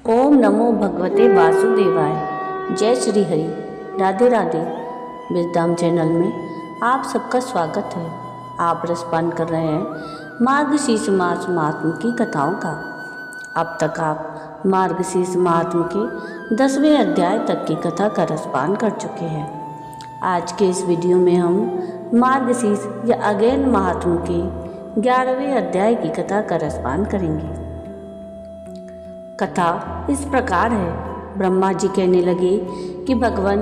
ओम नमो भगवते वासुदेवाय। जय श्री हरि। राधे राधे। विजडम चैनल में आप सबका स्वागत है। आप रसपान कर रहे हैं मार्गशीर्ष मास महात्म की कथाओं का। अब तक आप मार्गशीर्ष महात्म के 10वें अध्याय तक की कथा का रसपान कर चुके हैं। आज के इस वीडियो में हम मार्गशीर्ष या अगेन महात्म के 11वें अध्याय की कथा का रसपान करेंगे। कथा इस प्रकार है। ब्रह्मा जी कहने लगे कि भगवान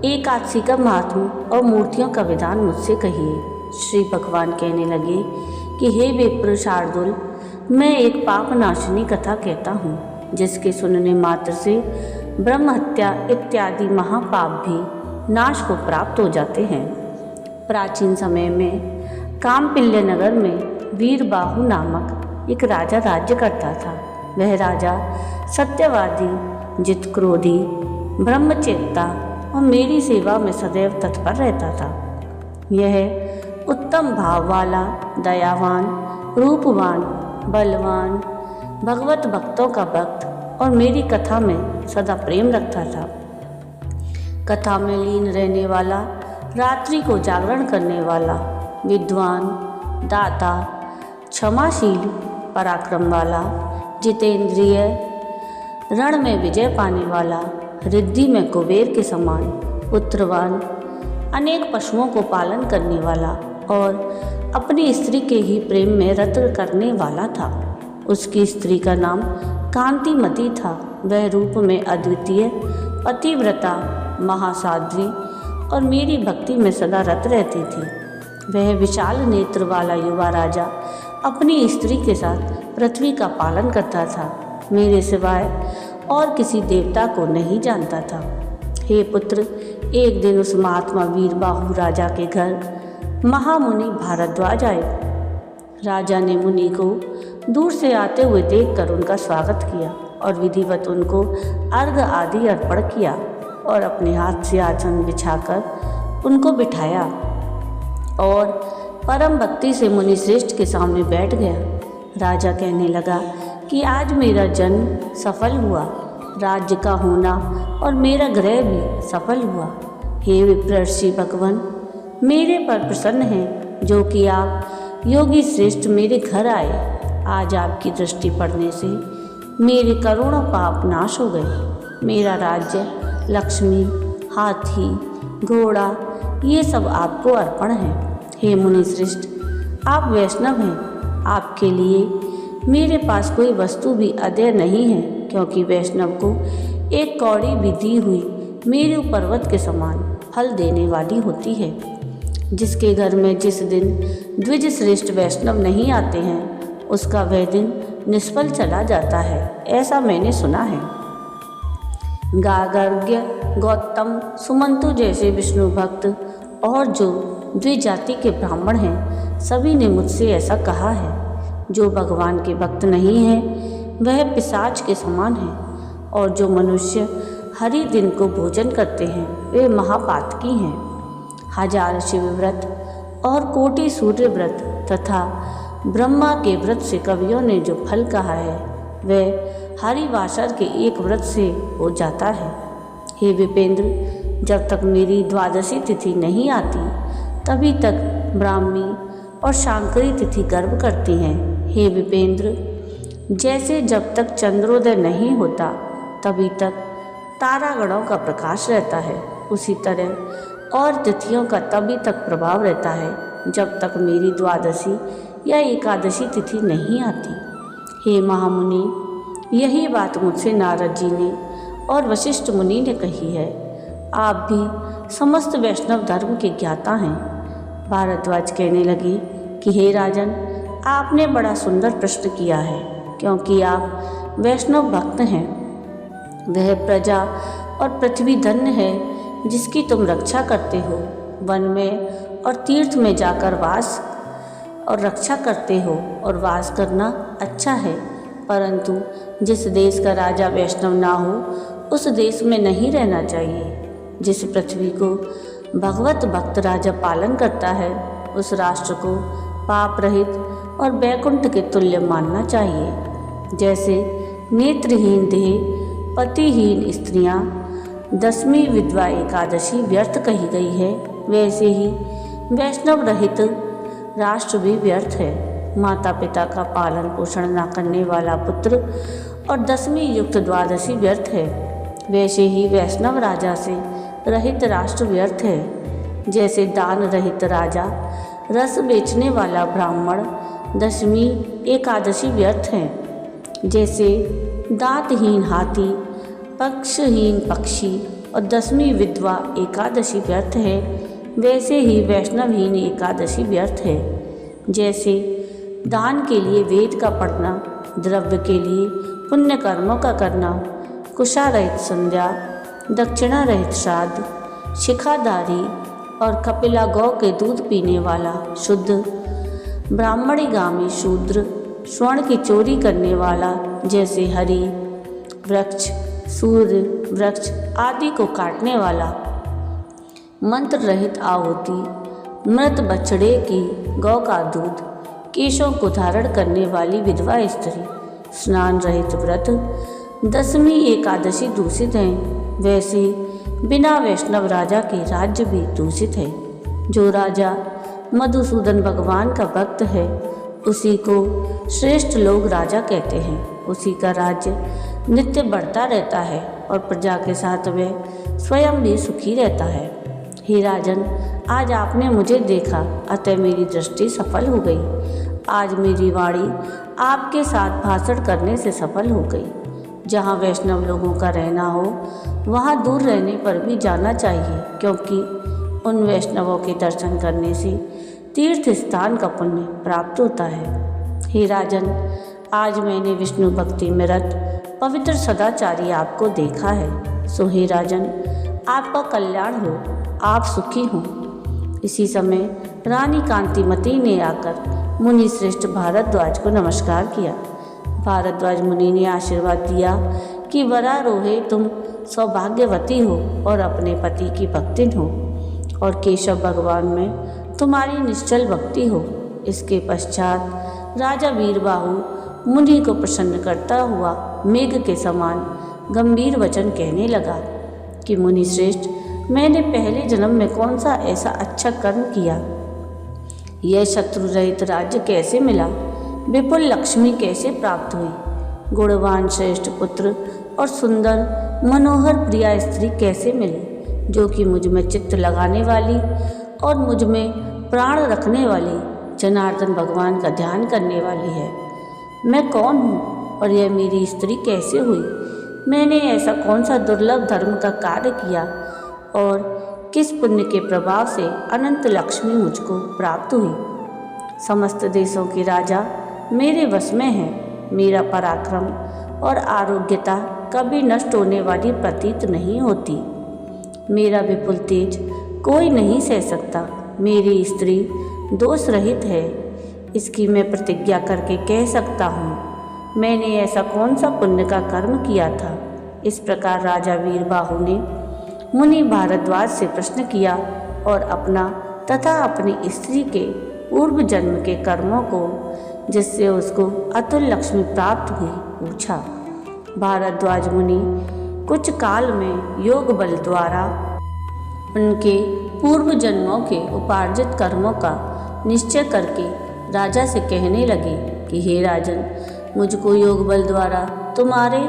एकादशी का महात्म और मूर्तियों का विधान मुझसे कहिए। श्री भगवान कहने लगे कि हे विप्र शार्दुल, मैं एक पाप नाशिनी कथा कहता हूँ, जिसके सुनने मात्र से ब्रह्म हत्या इत्यादि महापाप भी नाश को प्राप्त हो जाते हैं। प्राचीन समय में कामपिल्य नगर में वीरबाहु नामक एक राजा राज्य करता था। वह राजा सत्यवादी, जितक्रोधी, ब्रह्मचेता और मेरी सेवा में सदैव तत्पर रहता था। यह उत्तम भाव वाला, दयावान, रूपवान, बलवान, भगवत भक्तों का भक्त और मेरी कथा में सदा प्रेम रखता था। कथा में लीन रहने वाला, रात्रि को जागरण करने वाला, विद्वान, दाता, क्षमाशील, पराक्रम वाला, जितेंद्रिय, रण में विजय पाने वाला, रिद्धि में कुबेर के समान, पुत्रवान, अनेक पशुओं को पालन करने वाला और अपनी स्त्री के ही प्रेम में रत करने वाला था। उसकी स्त्री का नाम कांतिमती था। वह रूप में अद्वितीय, पतिव्रता, महासाध्वी और मेरी भक्ति में सदा रत रहती थी। वह विशाल नेत्र वाला युवा राजा अपनी स्त्री के साथ पृथ्वी का पालन करता था। मेरे सिवाय और किसी देवता को नहीं जानता था। हे पुत्र, एक दिन उस महात्मा वीरबाहु राजा के घर महामुनि भारद्वाज आए। राजा ने मुनि को दूर से आते हुए देखकर उनका स्वागत किया और विधिवत उनको अर्घ्य आदि अर्पण किया और अपने हाथ से आसन बिछाकर उनको बिठाया और परम भक्ति से मुनि श्रेष्ठ के सामने बैठ गया। राजा कहने लगा कि आज मेरा जन्म सफल हुआ, राज्य का होना और मेरा ग्रह भी सफल हुआ। हे विप्र भगवान, मेरे पर प्रसन्न हैं जो कि आप योगी श्रेष्ठ मेरे घर आए। आज आपकी दृष्टि पड़ने से मेरे करोड़ों पाप नाश हो गए। मेरा राज्य, लक्ष्मी, हाथी, घोड़ा ये सब आपको अर्पण है। हे मुनि श्रेष्ठ, आप वैष्णव हैं। आपके लिए मेरे पास कोई वस्तु भी अदेय नहीं है, क्योंकि वैष्णव को एक कौड़ी भी दी हुई मेरु पर्वत के समान फल देने वाली होती है। जिसके घर में जिस दिन द्विज श्रेष्ठ वैष्णव नहीं आते हैं, उसका वह दिन निष्फल चला जाता है, ऐसा मैंने सुना है। गार्ग्य, गौतम, सुमंतु जैसे विष्णु भक्त और जो द्विजाति के ब्राह्मण हैं, सभी ने मुझसे ऐसा कहा है। जो भगवान के भक्त नहीं है वह पिशाच के समान है, और जो मनुष्य हरि दिन को भोजन करते हैं वे महापातकी हैं। हजार शिव व्रत और कोटि सूर्य व्रत तथा ब्रह्मा के व्रत से कवियों ने जो फल कहा है वह हरिवासर के एक व्रत से हो जाता है। हे विपेंद्र, जब तक मेरी द्वादशी तिथि नहीं आती तभी तक ब्राह्मी और शांकरी तिथि गर्भ करती हैं। हे विपेंद्र, जैसे जब तक चंद्रोदय नहीं होता तभी तक तारागणों का प्रकाश रहता है, उसी तरह और तिथियों का तभी तक प्रभाव रहता है जब तक मेरी द्वादशी या एकादशी तिथि नहीं आती। हे महामुनि, यही बात मुझसे नारद जी ने और वशिष्ठ मुनि ने कही है। आप भी समस्त वैष्णव धर्म के ज्ञाता हैं। भारद्वाज कहने लगे कि हे राजन, आपने बड़ा सुंदर प्रश्न किया है, क्योंकि आप वैष्णव भक्त हैं। वह प्रजा और पृथ्वी धन्य है जिसकी तुम रक्षा करते हो। वन में और तीर्थ में जाकर वास और रक्षा करते हो, और वास करना अच्छा है, परंतु जिस देश का राजा वैष्णव ना हो उस देश में नहीं रहना चाहिए। जिस पृथ्वी को भगवत भक्त राजा पालन करता है उस राष्ट्र को पाप रहित और बैकुंठ के तुल्य मानना चाहिए। जैसे नेत्रहीन देह पतिहीन स्त्रियां 10वीं विधवा एकादशी व्यर्थ कही गई है, वैसे ही वैष्णव रहित राष्ट्र भी व्यर्थ है। माता पिता का पालन पोषण न करने वाला पुत्र और 10वीं युक्त द्वादशी व्यर्थ है, वैसे ही वैष्णव राजा से रहित राष्ट्र व्यर्थ है। जैसे दान रहित राजा, रस बेचने वाला ब्राह्मण 10वीं एकादशी व्यर्थ है, जैसे दांतहीन हाथी, पक्षहीन पक्षी और 10वीं विधवा एकादशी व्यर्थ है, वैसे ही वैष्णवहीन एकादशी व्यर्थ है। जैसे दान के लिए वेद का पढ़ना, द्रव्य के लिए पुण्य कर्मों का करना, कुशा रहित संध्या, दक्षिणा रहित श्राद्ध, शिखाधारी और कपिला गौ के दूध पीने वाला शुद्ध, ब्राह्मणीगामी शूद्र, स्वर्ण की चोरी करने वाला, जैसे हरि वृक्ष, सूर्य वृक्ष आदि को काटने वाला, मंत्र रहित आहुति, मृत बछड़े की गौ का दूध, केशों को धारण करने वाली विधवा स्त्री, स्नान रहित व्रत, 10वीं एकादशी दूषित हैं, वैसे बिना वैष्णव राजा के राज्य भी दूषित है। जो राजा मधुसूदन भगवान का भक्त है, उसी को श्रेष्ठ लोग राजा कहते हैं। उसी का राज्य नित्य बढ़ता रहता है और प्रजा के साथ वह स्वयं भी सुखी रहता है। हे राजन, आज आपने मुझे देखा, अतः मेरी दृष्टि सफल हो गई। आज मेरी वाणी आपके साथ भाषण करने से सफल हो गई। जहाँ वैष्णव लोगों का रहना हो, वहाँ दूर रहने पर भी जाना चाहिए, क्योंकि उन वैष्णवों के दर्शन करने से तीर्थ स्थान का पुण्य प्राप्त होता है। हे राजन, आज मैंने विष्णु भक्ति में रत पवित्र सदाचारी आपको देखा है। सो हे राजन, आपका कल्याण हो, आप सुखी हों। इसी समय रानी कांतिमती ने आकर मुनि श्रेष्ठ भारद्वाज को नमस्कार किया। भारद्वाज मुनि ने आशीर्वाद दिया कि वरारोहे, तुम सौभाग्यवती हो और अपने पति की भक्तिन हो, और केशव भगवान में तुम्हारी निश्चल भक्ति हो। इसके पश्चात राजा वीरबाहु मुनि को प्रसन्न करता हुआ मेघ के समान गंभीर वचन कहने लगा कि मुनि श्रेष्ठ, मैंने पहले जन्म में कौन सा ऐसा अच्छा कर्म किया? यह शत्रु रहित राज्य कैसे मिला? विपुल लक्ष्मी कैसे प्राप्त हुई? गुणवान श्रेष्ठ पुत्र और सुंदर मनोहर प्रिया स्त्री कैसे मिली, जो कि मुझ में चित्त लगाने वाली और मुझ में प्राण रखने वाली, जनार्दन भगवान का ध्यान करने वाली है। मैं कौन हूँ और यह मेरी स्त्री कैसे हुई? मैंने ऐसा कौन सा दुर्लभ धर्म का कार्य किया और किस पुण्य के प्रभाव से अनंत लक्ष्मी मुझको प्राप्त हुई? समस्त देशों के राजा मेरे वश में हैं। मेरा पराक्रम और आरोग्यता कभी नष्ट होने वाली प्रतीत नहीं होती। मेरा विपुल तेज कोई नहीं सह सकता। मेरी स्त्री दोष रहित है, इसकी मैं प्रतिज्ञा करके कह सकता हूँ। मैंने ऐसा कौन सा पुण्य का कर्म किया था? इस प्रकार राजा वीरबाहु ने मुनि भारद्वाज से प्रश्न किया और अपना तथा अपनी स्त्री के पूर्व जन्म के कर्मों को, जिससे उसको अतुल लक्ष्मी प्राप्त हुई, पूछा। भारद्वाज मुनि कुछ काल में योग बल द्वारा उनके पूर्व जन्मों के उपार्जित कर्मों का निश्चय करके राजा से कहने लगे कि हे राजन, मुझको योग बल द्वारा तुम्हारे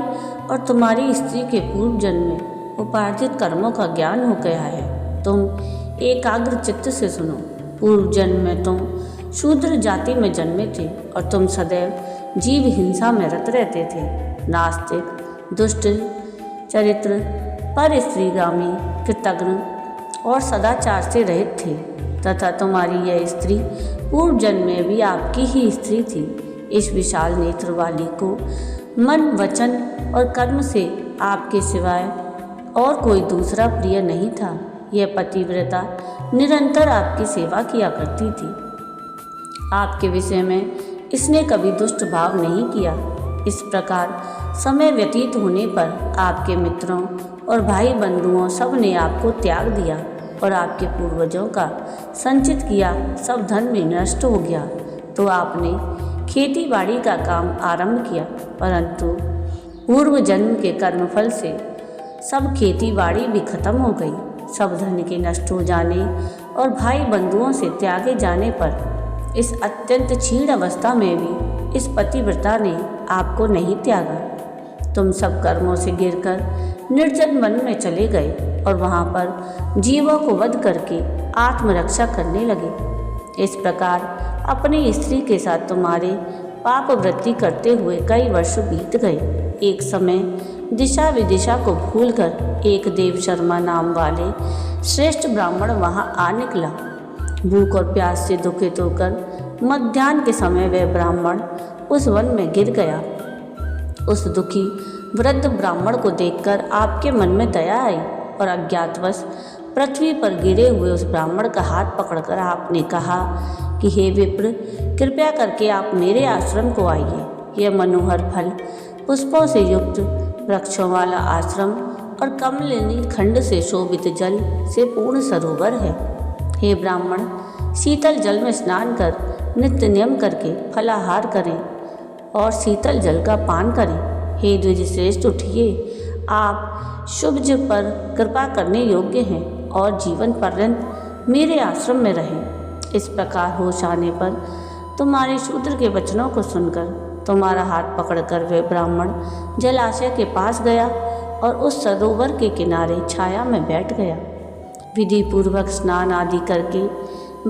और तुम्हारी स्त्री के पूर्व जन्म में उपार्जित कर्मों का ज्ञान हो गया है। तुम एकाग्र चित्त से सुनो। पूर्व जन्म में तुम शूद्र जाति में जन्मे थे और तुम सदैव जीव हिंसा में रत रहते थे। नास्तिक, दुष्ट चरित्र, पर स्त्रीगामी, कृतघ्न और सदाचार से रहित थे, तथा तुम्हारी यह स्त्री पूर्व जन्म में भी आपकी ही स्त्री थी। इस विशाल नेत्र वाली को मन, वचन और कर्म से आपके सिवाय और कोई दूसरा प्रिय नहीं था। यह पतिव्रता निरंतर आपकी सेवा किया करती थी। आपके विषय में इसने कभी दुष्ट भाव नहीं किया। इस प्रकार समय व्यतीत होने पर आपके मित्रों और भाई बंधुओं सब ने आपको त्याग दिया और आपके पूर्वजों का संचित किया सब धन में नष्ट हो गया। तो आपने खेती बाड़ी का काम आरंभ किया, परंतु पूर्व जन्म के कर्मफल से सब खेती बाड़ी भी खत्म हो गई। सब धन के नष्ट हो जाने और भाई बंधुओं से त्यागे जाने पर इस अत्यंत क्षीण अवस्था में भी इस पतिव्रता ने आपको नहीं त्यागा। तुम सब कर्मों से गिरकर निर्जन वन में चले गए और वहाँ पर जीवों को वध करके आत्मरक्षा करने लगे। इस प्रकार अपनी स्त्री के साथ तुम्हारे पाप वृत्ति करते हुए कई वर्ष बीत गए। एक समय दिशा विदिशा को भूलकर एक देव शर्मा नाम वाले श्रेष्ठ ब्राह्मण वहां आ निकला। भूख और प्यास से दुखित होकर मध्याह्न के समय वह ब्राह्मण उस वन में गिर गया। उस दुखी वृद्ध ब्राह्मण को देखकर आपके मन में दया आई और अज्ञातवश पृथ्वी पर गिरे हुए उस ब्राह्मण का हाथ पकड़कर आपने कहा कि हे विप्र, कृपया करके आप मेरे आश्रम को आइए। यह मनोहर फल पुष्पों से युक्त वृक्षों वाला आश्रम और कमलिनी खंड से शोभित जल से पूर्ण सरोवर है। हे ब्राह्मण, शीतल जल में स्नान कर नित्य नियम करके फलाहार करें और शीतल जल का पान करें। हे द्विज श्रेष्ठ, उठिए, आप शुभज पर कृपा करने योग्य हैं और जीवन पर्यंत मेरे आश्रम में रहें। इस प्रकार होश आने पर तुम्हारे शूद्र के वचनों को सुनकर तुम्हारा हाथ पकड़कर वह ब्राह्मण जलाशय के पास गया और उस सरोवर के किनारे छाया में बैठ गया। विधि पूर्वक स्नान आदि करके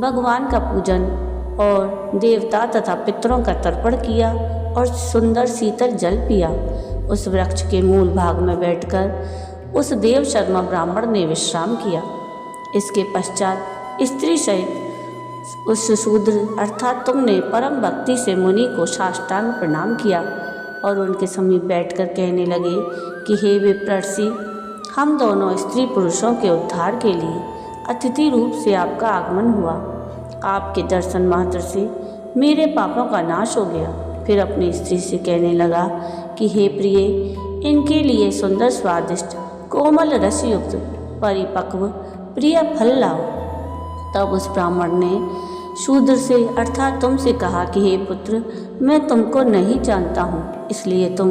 भगवान का पूजन और देवता तथा पितरों का तर्पण किया और सुंदर शीतल जल पिया। उस वृक्ष के मूल भाग में बैठकर उस देव शर्मा ब्राह्मण ने विश्राम किया। इसके पश्चात स्त्री सहित उस शूद्र अर्थात तुमने परम भक्ति से मुनि को साष्टांग प्रणाम किया और उनके समीप बैठकर कहने लगे कि हे विप्रर्षि, हम दोनों स्त्री पुरुषों के उद्धार के लिए अतिथि रूप से आपका आगमन हुआ। आपके दर्शन मात्र से मेरे पापों का नाश हो गया। फिर अपनी स्त्री से कहने लगा कि हे प्रिय, इनके लिए सुंदर स्वादिष्ट कोमल रसयुक्त परिपक्व प्रिय फल लाओ। तब उस ब्राह्मण ने शूद्र से अर्थात तुमसे कहा कि हे पुत्र, मैं तुमको नहीं जानता हूँ, इसलिए तुम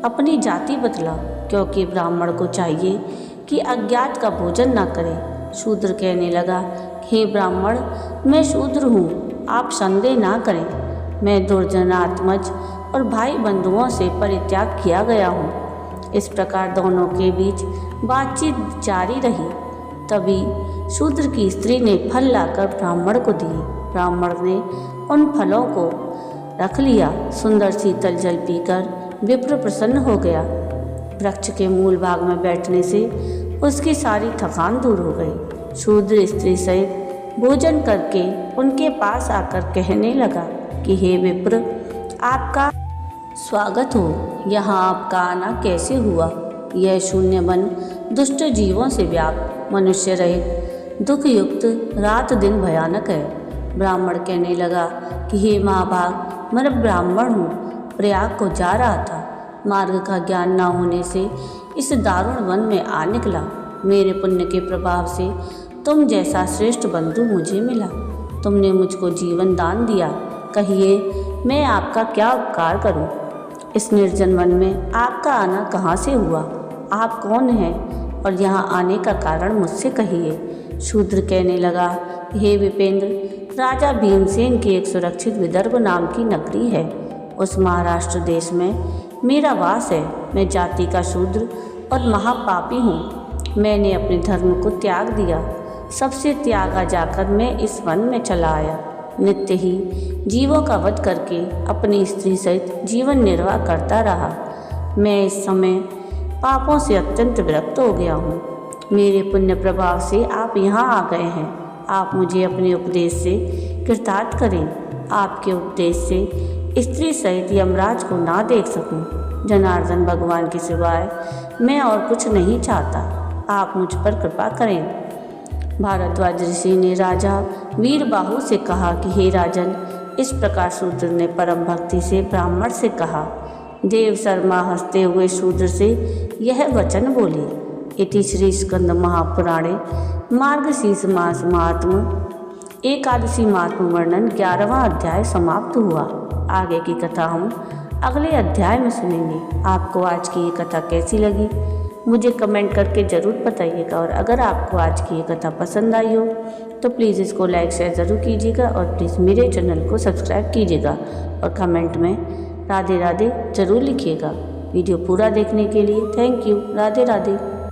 अपनी जाति बतलाओ, क्योंकि ब्राह्मण को चाहिए कि अज्ञात का भोजन न करे। शूद्र कहने लगा, हे ब्राह्मण, मैं शूद्र हूँ, आप संदेह ना करें। मैं दुर्जनात्मज और भाई बंधुओं से परित्याग किया गया हूँ। इस प्रकार दोनों के बीच बातचीत जारी रही। तभी शूद्र की स्त्री ने फल लाकर ब्राह्मण को दिए। ब्राह्मण ने उन फलों को रख लिया। सुंदर शीतल जल पीकर विप्र प्रसन्न हो गया। वृक्ष के मूल भाग में बैठने से उसकी सारी थकान दूर हो गई। शूद्र स्त्री सहित भोजन करके उनके पास आकर कहने लगा कि हे विप्र, आपका स्वागत हो। यहाँ आपका आना कैसे हुआ? यह शून्य वन दुष्ट जीवों से व्याप्त, मनुष्य रहित, दुखयुक्त, रात दिन भयानक है। ब्राह्मण कहने लगा कि हे महाभाग, मैं ब्राह्मण हूँ, प्रयाग को जा रहा था। मार्ग का ज्ञान न होने से इस दारुण वन में आ निकला। मेरे पुण्य के प्रभाव से तुम जैसा श्रेष्ठ बंधु मुझे मिला। तुमने मुझको जीवन दान दिया। कहिए, मैं आपका क्या उपकार करूं? इस निर्जन वन में आपका आना कहाँ से हुआ? आप कौन हैं और यहाँ आने का कारण मुझसे कहिए। शूद्र कहने लगा, हे विपेंद्र, राजा भीमसेन की एक सुरक्षित विदर्भ नाम की नगरी है। उस महाराष्ट्र देश में मेरा वास है। मैं जाति का शूद्र और महापापी हूँ। मैंने अपने धर्म को त्याग दिया। सबसे त्यागा जाकर मैं इस वन में चला आया। नित्य ही जीवों का वध करके अपनी स्त्री सहित जीवन निर्वाह करता रहा। मैं इस समय पापों से अत्यंत विरक्त हो गया हूँ। मेरे पुण्य प्रभाव से आप यहाँ आ गए हैं। आप मुझे अपने उपदेश से कृतार्थ करें। आपके उपदेश से स्त्री सहित यमराज को ना देख सकूं। जनार्दन भगवान के सिवाय मैं और कुछ नहीं चाहता। आप मुझ पर कृपा करें। भारद्वाज ऋषि ने राजा वीरबाहु से कहा कि हे राजन, इस प्रकार शूद्र ने परम भक्ति से ब्राह्मण से कहा। देव शर्मा हंसते हुए शूद्र से यह वचन बोले। इति श्री स्कंद महापुराणे मार्गशीर्ष मास महात्म एकादशी महात्म वर्णन 11वां अध्याय समाप्त हुआ। आगे की कथा हम अगले अध्याय में सुनेंगे। आपको आज की ये कथा कैसी लगी मुझे कमेंट करके ज़रूर बताइएगा, और अगर आपको आज की ये कथा पसंद आई हो तो प्लीज़ इसको लाइक शेयर ज़रूर कीजिएगा, और प्लीज़ मेरे चैनल को सब्सक्राइब कीजिएगा और कमेंट में राधे राधे ज़रूर लिखिएगा। वीडियो पूरा देखने के लिए थैंक यू। राधे राधे।